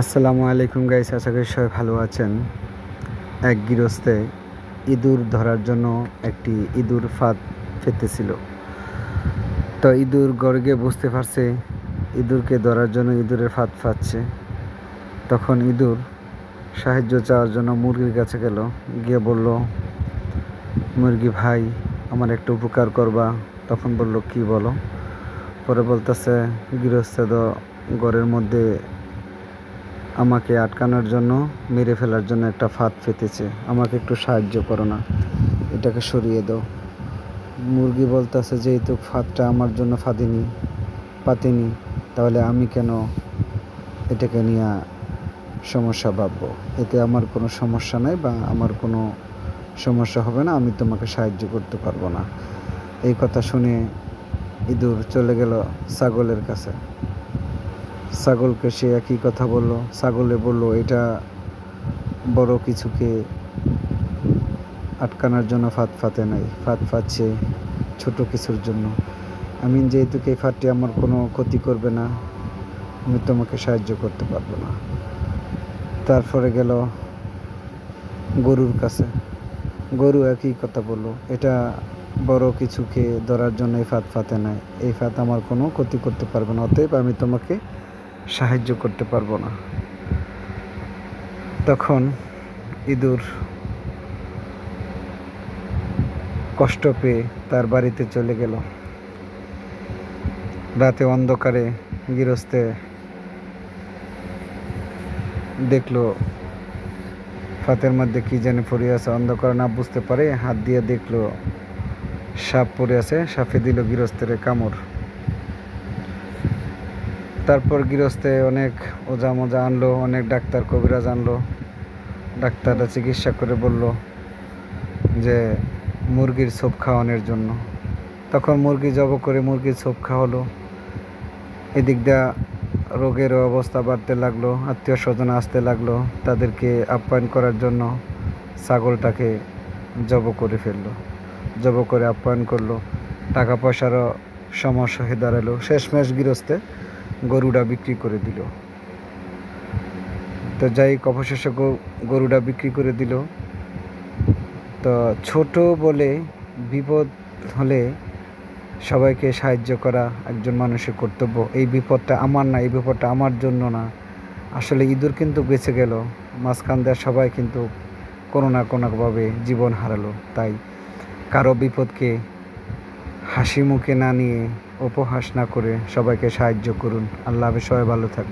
আসসালামু আলাইকুম গাইস, আশা করি সবাই ভালো আছেন। এক গৃহস্থে ইঁদুর ধরার জন্য একটি ইঁদুর ফাঁদ পেতেছিল। তো ইঁদুর ঘরে গিয়ে বুঝতে পারছে ইঁদুরকে ধরার জন্য ইঁদুরের ফাঁদ পাচ্ছে। তখন ইঁদুর সাহায্য চাওয়ার জন্য মুরগির কাছে গেল, গিয়ে বলল, মুরগি ভাই আমার একটা উপকার করবা। তখন বলল, কি বলো? পরে বলতেছে, গৃহস্থ ঘরের মধ্যে আমাকে আটকানোর জন্য, মেরে ফেলার জন্য একটা ফাঁদ পেতেছে, আমাকে একটু সাহায্য করো না, এটাকে সরিয়ে দাও। মুরগি বলতেছে, যেহেতু ফাঁদটা আমার জন্য পাতেনি, তাহলে আমি কেন এটাকে নিয়ে সমস্যা ভাববো? এতে আমার কোনো সমস্যা নাই বা আমার কোনো সমস্যা হবে না, আমি তোমাকে সাহায্য করতে পারবো না। এই কথা শুনে ইঁদুর চলে গেল ছাগলের কাছে। ছাগলকে সে একই কথা বলল। ছাগলে বলল, এটা বড় কিছুকে আটকানোর জন্য ফাঁদ পাতে নাই, ফাঁদ পাচ্ছে ছোট কিছুর জন্য। আমি যেহেতু এই ফাঁদটি আমার কোনো ক্ষতি করবে না, আমি তোমাকে সাহায্য করতে পারবো না। তারপরে গেল গরুর কাছে। গরু একই কথা বলল, এটা বড় কিছুকে ধরার জন্য এই ফাঁদ পাতে নাই, এই ফাঁদ আমার কোনো ক্ষতি করতে পারবে না, অতএব আমি তোমাকে সাহায্য করতে পারবো না। তখন ইঁদুর কষ্ট পেয়ে তার বাড়িতে চলে গেল। রাতে অন্ধকারে গৃহস্থে দেখলো ফাতের মধ্যে কি জানি পড়ে আছে। অন্ধকারে না বুঝতে পারে হাত দিয়ে দেখলো সাপ পড়ে আছে। সাপে দিল গৃহস্থের কামড়। তারপর গৃহস্থে অনেক ওজা মোজা আনলো, অনেক ডাক্তার কবিরাজ আনলো। ডাক্তাররা চিকিৎসা করে বলল যে মুরগির ছোপ খাওয়ানোর জন্য। তখন মুরগি জব করে মুরগির ছোপ খাওয়ালো। এদিক দিয়ে রোগের অবস্থা বাড়তে লাগলো, আত্মীয় স্বজন আসতে লাগলো। তাদেরকে আপ্যায়ন করার জন্য ছাগলটাকে জব করে ফেললো, জব করে আপ্যায়ন করলো। টাকা পয়সারও সমস্যা হয়ে দাঁড়ালো। শেষমেশ গৃহস্থে গরুটা বিক্রি করে দিল। তো যাই অবশেষে গরুটা বিক্রি করে দিল। তো ছোট বলে বিপদ হলে সবাইকে সাহায্য করা একজন মানুষের কর্তব্য। এই বিপদটা আমার না, এই বিপদটা আমার জন্য না। আসলে ইঁদুর কিন্তু বেঁচে গেল, মাঝখান দিয়ে সবাই কিন্তু কোনো না কোনোভাবে জীবন হারালো। তাই কারো বিপদকে হাসি মুখে না নিয়ে, উপহাস না করে সবাইকে সাহায্য করুন। আল্লাহ হাফেজ, সবাই ভালো থাকবেন।